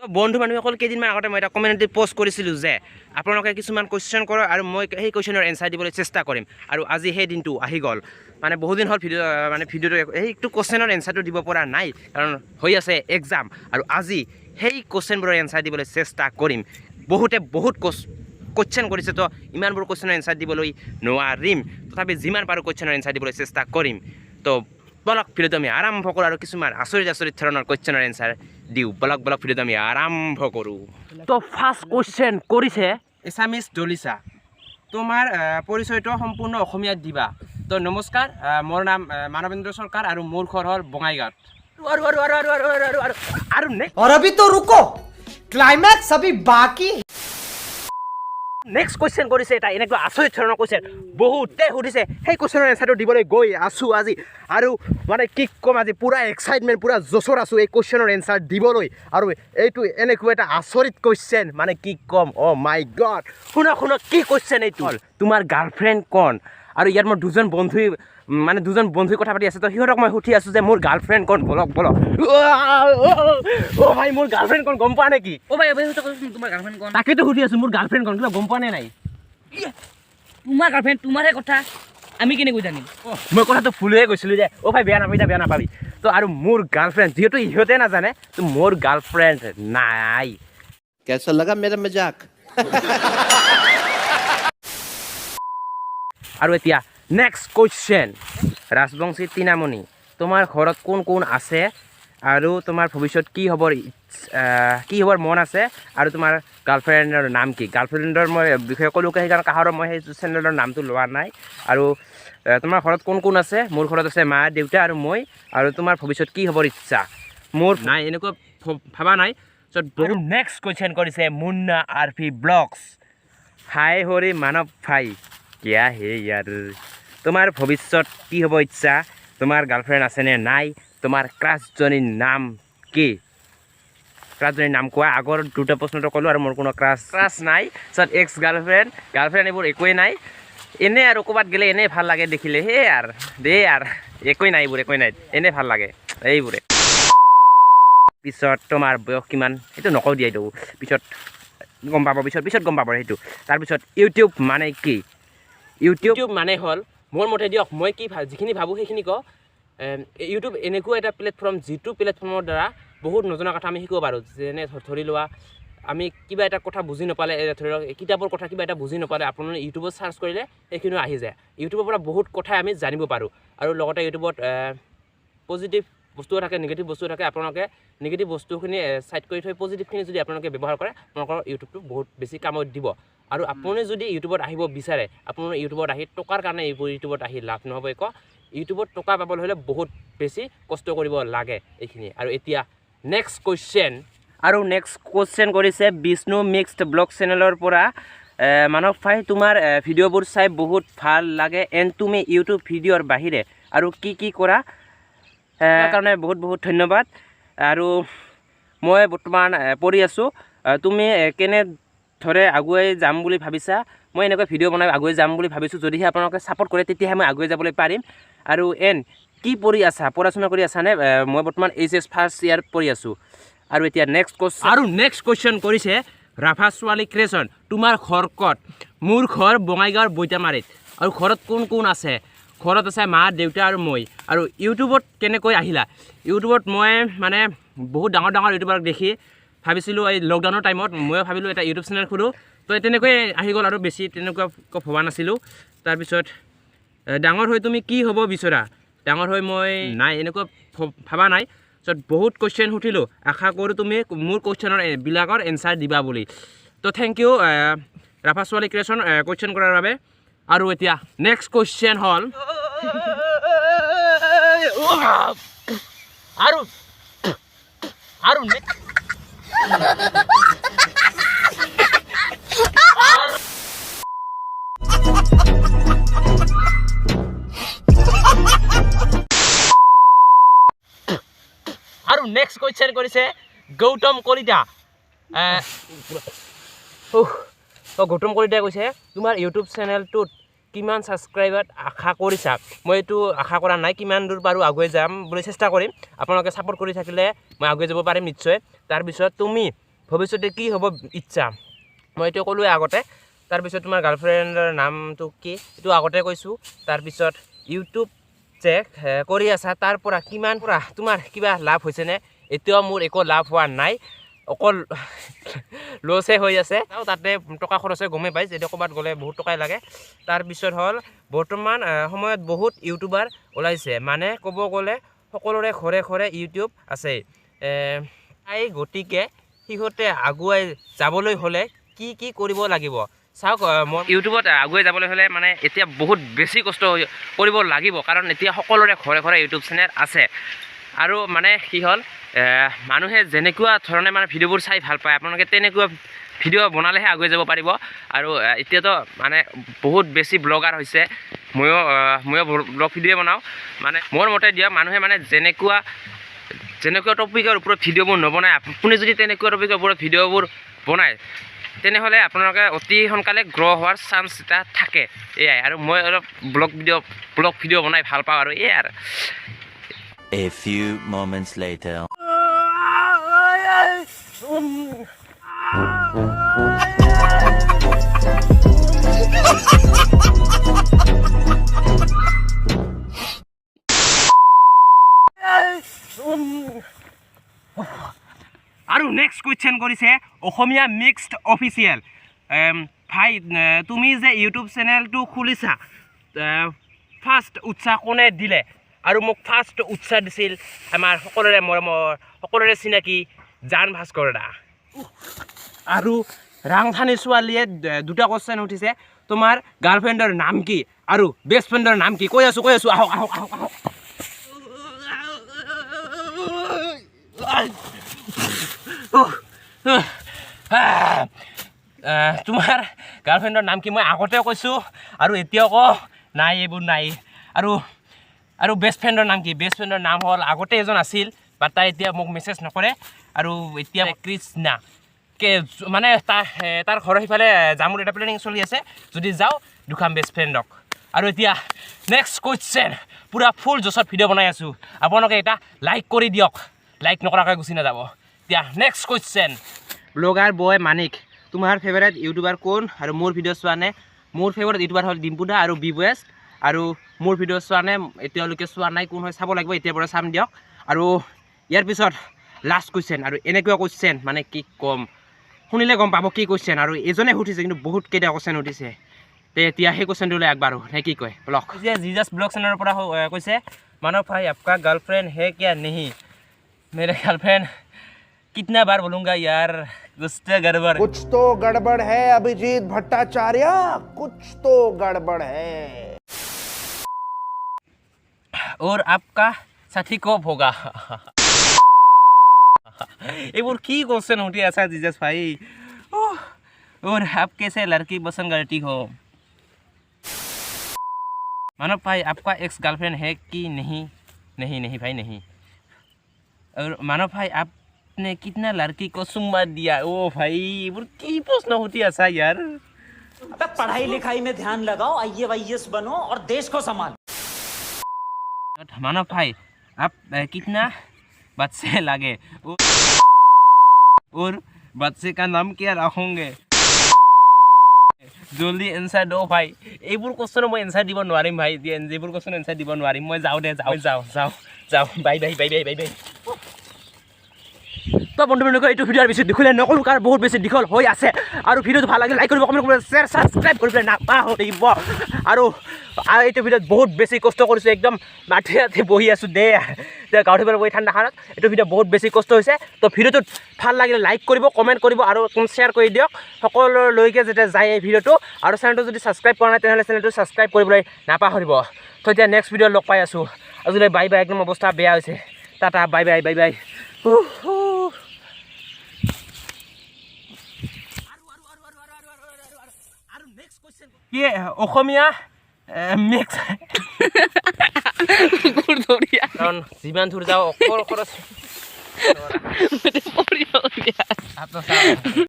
বন্ধু বান্ধৱীসকল কেইদিনমান আগতে মই এটা কমেণ্টত পোষ্ট কৰিছিলোঁ যে আপোনালোকে কিছুমান কুৱেশ্যন কৰক আৰু মই সেই কুৱেশ্যনৰ এনচাৰ দিবলৈ চেষ্টা কৰিম আৰু আজি সেই দিনটো আহি গ'ল মানে বহুদিন হ'ল ভিডিঅ'টো সেইটো কুৱেশ্যনৰ এনচাৰটো দিব পৰা নাই কাৰণ হৈ আছে এক্সাম আৰু আজি সেই কুৱেশ্যনবোৰৰ এনচাৰ দিবলৈ চেষ্টা কৰিম বহুতে বহুত কুৱেশ্যন কৰিছে তো ইমানবোৰ কুৱেশ্যনৰ এনচাৰ দিবলৈ নোৱাৰিম তথাপি যিমান পাৰোঁ কুৱেশ্যনৰ এনচাৰ দিবলৈ চেষ্টা কৰিম তো বলক ভিডিঅ'টো আমি আৰম্ভ কৰোঁ আৰু কিছুমান আচৰিত ধৰণৰ কুৱেশ্যনৰ এনচাৰ দিওঁ বলক ভিডিঅ'টো আমি আৰম্ভ কৰোঁ তো ফাৰ্ষ্ট কুৱেশ্যন কৰিছে এছামিজ দলিচা তোমাৰ পৰিচয়টো সম্পূৰ্ণ অসমীয়াত দিবা তো নমস্কাৰ মোৰ নাম মানৱেন্দ্ৰ চৰকাৰ আৰু মোৰ ঘৰ হ'ল বঙাইগাঁৱত আৰু और अभी तो रुको क्लाइमैक्स अभी बाकी নেক্সট কুৱেশ্যন কৰিছে এটা এনেকুৱা আচৰিত ধৰণৰ কুৱেশ্যন বহুতে সুধিছে সেই কুৱেশ্যনৰ এনচাৰটো দিবলৈ গৈ আছোঁ আজি আৰু মানে কি ক'ম আজি পূৰা এক্সাইটমেণ্ট পূৰা জোচৰ আছোঁ এই কুৱেশ্যনৰ এনচাৰ দিবলৈ আৰু এইটো এনেকুৱা এটা আচৰিত কুৱেশ্যন মানে কি ক'ম অ' মাই গড শুনা কি কুৱেশ্যন এইটো হ'ল তোমাৰ গাৰ্লফ্ৰেণ্ড কোন আৰু ইয়াত মোৰ দুজন বন্ধুই কথা পাতি আছে তো সিহঁতক মই সুধি আছোঁ যে মোৰ গাৰ্লফ্ৰেণ্ড কোন বলক অ' ভাই মোৰ গাৰ্লফ্ৰেণ্ড কোন গম পোৱা নেকি অ' ভাই তোমাৰ গাৰ্লফ্ৰেণ্ড কোন তাকেতো সুধি আছোঁ মোৰ গাৰ্লফ্ৰেণ্ড কোন কিবা গম পোৱা নে নাই তোমাৰ গাৰ্লফ্ৰেণ্ড তোমাৰহে কথা আমি কেনেকৈ জানিম মই কথাটো ভুলহে কৈছিলোঁ যে অ' ভাই বেয়া নাপাবি তো আৰু মোৰ গাৰ্লফ্ৰেণ্ড যিহেতু ইহঁতে নাজানে তো মোৰ গাৰ্লফ্ৰেণ্ড নাই कैसा लगा मेरा मजाक আৰু এতিয়া নেক্সট কুৱেশ্যন ৰাজবংশী তৃণামণি তোমাৰ ঘৰত কোন আছে আৰু তোমাৰ ভৱিষ্যত কি হ'বৰ মন আছে আৰু তোমাৰ গাৰ্লফ্ৰেণ্ডৰ নাম কি গাৰ্লফ্ৰেণ্ডৰ মই বিষয়ে ক'লোকে সেইকাৰণে কাহৰ মই সেই চেনেলৰ নামটো লোৱা নাই আৰু তোমাৰ ঘৰত কোন আছে মোৰ ঘৰত আছে মা দেউতা আৰু মই আৰু তোমাৰ ভৱিষ্যত কি হ'বৰ ইচ্ছা মোৰ নাই এনেকুৱা ভাবা নাই চ' আৰু নেক্সট কুৱেশ্যন কৰিছে মুন্না আৰফি ব্লগছ হাই হৰি মানৱ ভাই কিয়া হে ইয়াৰ তোমাৰ ভৱিষ্যত কি হ'ব ইচ্ছা তোমাৰ গাৰ্লফ্ৰেণ্ড আছেনে নাই তোমাৰ ক্ৰাছজনীৰ নাম কি ক্ৰাছজনীৰ নাম কোৱা আগৰ দুটা প্ৰশ্নটো ক'লোঁ আৰু মোৰ কোনো ক্ৰাছ নাই চ' এক্স গাৰ্লফ্ৰেণ্ড এইবোৰ একোৱেই নাই এনেই আৰু ক'ৰবাত গ'লে এনেই ভাল লাগে দেখিলে সেই একোৱেই নাই এনেই ভাল লাগে এইবোৰে পিছত তোমাৰ বয়স কিমান সেইটো নকওঁ দিয়া এইটো পিছত গম পাব সেইটো তাৰপিছত ইউটিউব মানে কি ইউটিউব মানে হ'ল মোৰ মতে দিয়ক মই যিখিনি ভাবোঁ সেইখিনি কওঁ ইউটিউব এনেকুৱা এটা প্লেটফৰ্ম যিটো প্লেটফৰ্মৰ দ্বাৰা বহুত নজনা কথা আমি শিকিব পাৰোঁ যেনে ধৰি লোৱা আমি কিবা এটা কথা বুজি নাপালে ধৰি লওক কিতাপৰ কথা কিবা এটা বুজি নাপালে আপোনালোকে ইউটিউবত চাৰ্চ কৰিলে সেইখিনিও আহি যায় ইউটিউবৰ পৰা বহুত কথাই আমি জানিব পাৰোঁ আৰু লগতে ইউটিউবত পজিটিভ বস্তুও থাকে নিগেটিভ বস্তুও থাকে আপোনালোকে নিগেটিভ বস্তুখিনি চাইড কৰি থৈ পজিটিভখিনি যদি আপোনালোকে ব্যৱহাৰ কৰে আপোনালোকৰ ইউটিউবটো বহুত বেছি কামত দিব আৰু আপুনি যদি ইউটিউবত আহিব বিচাৰে আপোনাৰ ইউটিউবত আহি টকাৰ কাৰণে ইউটিউবত আহি লাভ নহ'ব ইউটিউবত টকা পাবলৈ হ'লে বহুত বেছি কষ্ট কৰিব লাগে এইখিনি আৰু এতিয়া নেক্সট কুৱেশ্যন কৰিছে বিষ্ণু মিক্সড ব্লগ চেনেলৰ পৰা মানৱ ভাই তোমাৰ ভিডিঅ'বোৰ চাই বহুত ভাল লাগে এণ্ড তুমি ইউটিউব ভিডিঅ'ৰ বাহিৰে আৰু কি কৰা তাৰ কাৰণে বহুত ধন্যবাদ আৰু মই বৰ্তমান পঢ়ি আছোঁ তুমি কেনেদৰে আগুৱাই যাম বুলি ভাবিছা মই এনেকৈ ভিডিঅ' বনাই আগুৱাই যাম বুলি ভাবিছোঁ যদিহে আপোনালোকে ছাপোৰ্ট কৰে তেতিয়াহে মই আগুৱাই যাবলৈ পাৰিম আৰু কি পঢ়া-শুনা কৰি আছানে মই বৰ্তমান HS ফাৰ্ষ্ট ইয়াৰ পঢ়ি আছোঁ আৰু এতিয়া নেক্সট কুৱেশ্যন কৰিছে ৰাভা ছোৱালী ক্ৰিয়েশ্যন তোমাৰ ঘৰ ক'ত মোৰ ঘৰ বঙাইগাঁৱৰ বৈতামাৰীত আৰু ঘৰত কোন আছে ঘৰত আছে মা দেউতা আৰু মই আৰু ইউটিউবত কেনেকৈ আহিলা ইউটিউবত মই মানে বহুত ডাঙৰ ইউটিউবাৰক দেখি ভাবিছিলোঁ এই লকডাউনৰ টাইমত ময়ো ভাবিলোঁ এটা ইউটিউব চেনেল খোলোঁ তো তেনেকৈ আহি গ'ল আৰু বেছি তেনেকুৱা ভবা নাছিলোঁ তাৰপিছত ডাঙৰ হৈ তুমি কি হ'ব বিচৰা ডাঙৰ হৈ মই নাই এনেকুৱা ভাবা নাই চ' বহুত কুৱেশ্যন সুধিলোঁ আশা কৰোঁ তুমি মোৰ কুৱেশ্যনবিলাকৰ এনচাৰ দিবা বুলি তো থেংক ইউ ৰাভা ছোৱালী ক্ৰিয়েশ্যন কুৱেশ্যন কৰাৰ বাবে আৰু এতিয়া নেক্সট কুৱেশ্যন হ'ল আৰু নেক্সট কুৱেশ্যন কৰিছে গৌতম কলিতা গৌতম কলিতাই কৈছে তোমাৰ ইউটিউব চেনেলটোত কিমান ছাবস্ক্ৰাইবাৰ আশা কৰিছা মই এইটো আশা কৰা নাই কিমান দূৰ পাৰোঁ আগুৱাই যাম বুলি চেষ্টা কৰিম আপোনালোকে ছাপোৰ্ট কৰি থাকিলে মই আগুৱাই যাব পাৰিম নিশ্চয় তাৰপিছত তুমি ভৱিষ্যতে কি হ'ব ইচ্ছা মই এইটো ক'লোৱে আগতে তাৰপিছত তোমাৰ গাৰ্লফ্ৰেণ্ডৰ নামটো কি এইটো আগতে কৈছোঁ তাৰপিছত ইউটিউব যে কৰি আছা তাৰ পৰা কিমান পৰা তোমাৰ কিবা লাভ হৈছেনে এতিয়াও মোৰ একো লাভ হোৱা নাই অকল লছে হৈ আছে আৰু তাতে টকা খৰচ হৈ গমেই পাইছে এতিয়া ক'ৰবাত গ'লে বহুত টকাই লাগে তাৰপিছত হ'ল বৰ্তমান সময়ত বহুত ইউটিউবাৰ ওলাইছে মানে ক'ব গ'লে সকলোৰে ঘৰে ঘৰে ইউটিউব আছে গতিকে সিহঁতে আগুৱাই যাবলৈ হ'লে কি কি কৰিব লাগিব চাওক মই ইউটিউবত আগুৱাই যাবলৈ হ'লে মানে এতিয়া বহুত বেছি কষ্ট কৰিব লাগিব কাৰণ এতিয়া সকলোৰে ঘৰে ঘৰে ইউটিউব চেনেল আছে আৰু মানে কি হ'ল মানুহে যেনেকুৱা ধৰণে মানে ভিডিঅ'বোৰ চাই ভাল পায় আপোনালোকে তেনেকুৱা ভিডিঅ' বনালেহে আগুৱাই যাব পাৰিব আৰু এতিয়াতো মানে বহুত বেছি ব্লগাৰ হৈছে ময়ো ব্লগ ভিডিঅ' বনাওঁ মানে মোৰ মতে দিয়ক মানুহে মানে যেনেকুৱা টপিকৰ ওপৰত ভিডিঅ'বোৰ নবনায় আপুনি যদি তেনেকুৱা টপিকৰ ওপৰত ভিডিঅ'বোৰ বনায় তেনেহ'লে আপোনালোকে অতি সোনকালে গ্ৰ' হোৱাৰ চান্স এটা থাকে এয়াই আৰু মই অলপ ব্লগ ভিডিঅ' বনাই ভাল পাওঁ আৰু এয়াই আৰু A few moments later. আৰু নেক্সট কুৱেশ্যন কৰিছে অসমীয়া মিক্সড অফিচিয়েল ভাই তুমি যে ইউটিউব চেনেলটো খুলিছা ফাৰ্ষ্ট উৎসাহ কোনে দিলে আৰু মোক ফাৰ্ষ্ট উৎসাহ দিছিল আমাৰ সকলোৰে মৰমৰ সকলোৰে চিনাকি জান ভাস্কৰ দা আৰু ৰাংধানী ছোৱালীয়ে দুটা কুৱেশ্যন উঠিছে তোমাৰ গাৰ্লফ্ৰেণ্ডৰ নাম কি আৰু বেষ্ট ফ্ৰেণ্ডৰ নাম কি কৈ আছোঁ আহক তোমাৰ গাৰ্লফ্ৰেণ্ডৰ নাম কি মই আগতেও কৈছোঁ আৰু এতিয়াও কওঁ নাই এইবোৰ নাই আৰু বেষ্ট ফ্ৰেণ্ডৰ নাম কি বেষ্ট ফ্ৰেণ্ডৰ নাম হ'ল আগতে এজন আছিল বাট তাই এতিয়া মোক মেছেজ নকৰে আৰু এতিয়া কৃষ্ণা মানে তাৰ ঘৰৰ সিফালে যাম বুলি এটা প্লেনিং চলি আছে যদি যাওঁ দুখাম বেষ্ট ফ্ৰেণ্ডক আৰু এতিয়া নেক্সট কুৱেশ্যন পূৰা ফুল জছত ভিডিঅ' বনাই আছোঁ আপোনালোকে এটা লাইক কৰি দিয়ক লাইক নকৰাকৈ গুচি নাযাব এতিয়া নেক্সট কুৱেশ্যন ব্লগাৰ বয় মানিক তোমাৰ ফেভাৰেট ইউটিউবাৰ কোন আৰু মোৰ ভিডিঅ' চোৱা নে মোৰ ফেভাৰেট ইউটিউবাৰ হ'ল ডিম্পু দা আৰু বি ৱেষ্ট আৰু মোৰ ভিডিঅ' চোৱা নে এতিয়ালৈকে চোৱা নাই কোন হয় চাব লাগিব এতিয়াৰ পৰা চাম দিয়ক আৰু ইয়াৰ পিছত লাষ্ট কুৱেশ্যন আৰু এনেকুৱা কুৱেশ্যন মানে কি ক'ম শুনিলে গম পাব কি কুৱেশ্যন আৰু এজনে সুধিছে কিন্তু বহুত কেইটা কুৱেশ্যন উঠিছে তে এতিয়া সেই কুৱেশ্যনটোলৈ আগবাঢ়ো নে কি কয় ব্লগ যে জিজাছ ব্লগ চেনেলৰ পৰা কৈছে মানৱ ভাই আপকা গাৰ্লফ্ৰেণ্ড হে কিয়া নেহি मेरे गर्लफ्रेंड कितना बार बोलूँगा यार गुस्सा गड़बड़ कुछ तो गड़बड़ है अभिजीत भट्टाचार्य कुछ तो गड़बड़ है और आपका साथी कब होगा এইবোৰ কি क्वेश्चन उठी ऐसा जीजस भाई और आप कैसे लड़की पसंद करती हो मानव भाई आपका एक्स गर्लफ्रेंड है कि नहीं नहीं भाई नहीं और मानव भाई आपने कितना लड़की को चुम्मा दिया ओ भाई वो की प्रश्न होती ऐसा यार अबे पढ़ाई लिखाई में ध्यान लगाओ IAS बनो और देश को संभालो मानव भाई आप कितना बच्चे लगे और बच्चे का नाम क्या रखोगे जल्दी एन्सार दो भाई এইবোৰ কোৱেশ্যন মই এনসাৰ দিব নোৱাৰিম ভাই যিবোৰ কোৱেশ্যন এনসাৰ দিব নোৱাৰিম মই যাওঁ দে যাওঁ বাই তো বন্ধুবৰ্গ এইটো ভিডিঅ'ৰ বেছি দীঘলীয়া নকৰোঁ কাৰণ বহুত বেছি দীঘল হৈ আছে আৰু ভিডিঅ'টো ভাল লাগিলে লাইক কৰিব কমেণ্ট কৰিব শ্বেয়াৰ ছাবস্ক্ৰাইব কৰিবলৈ নাপাহৰিব আৰু এইটো ভিডিঅ'ত বহুত বেছি কষ্ট কৰিছোঁ একদম মাটি বহি আছোঁ দে গাঁৱৰ পৰা বহি ঠাণ্ডাখনত এইটো ভিডিঅ' বহুত বেছি কষ্ট হৈছে তো ভিডিঅ'টোত ভাল লাগিলে লাইক কৰিব কমেণ্ট কৰিব আৰু শ্বেয়াৰ কৰি দিয়ক সকলোলৈকে যাতে যায় এই ভিডিঅ'টো আৰু চেনেলটো যদি ছাবস্ক্ৰাইব কৰা নাই তেনেহ'লে চেনেলটো ছাবস্ক্ৰাইব কৰিবলৈ নাপাহৰিব তো এতিয়া নেক্সট ভিডিঅ'ত লগ পাই আছোঁ আজিলৈ বাই একদম অৱস্থা বেয়া হৈছে টাটা বাই কি অসমীয়া মিক্স কাৰণ যিমান দূৰ যাওঁ অকল খৰচ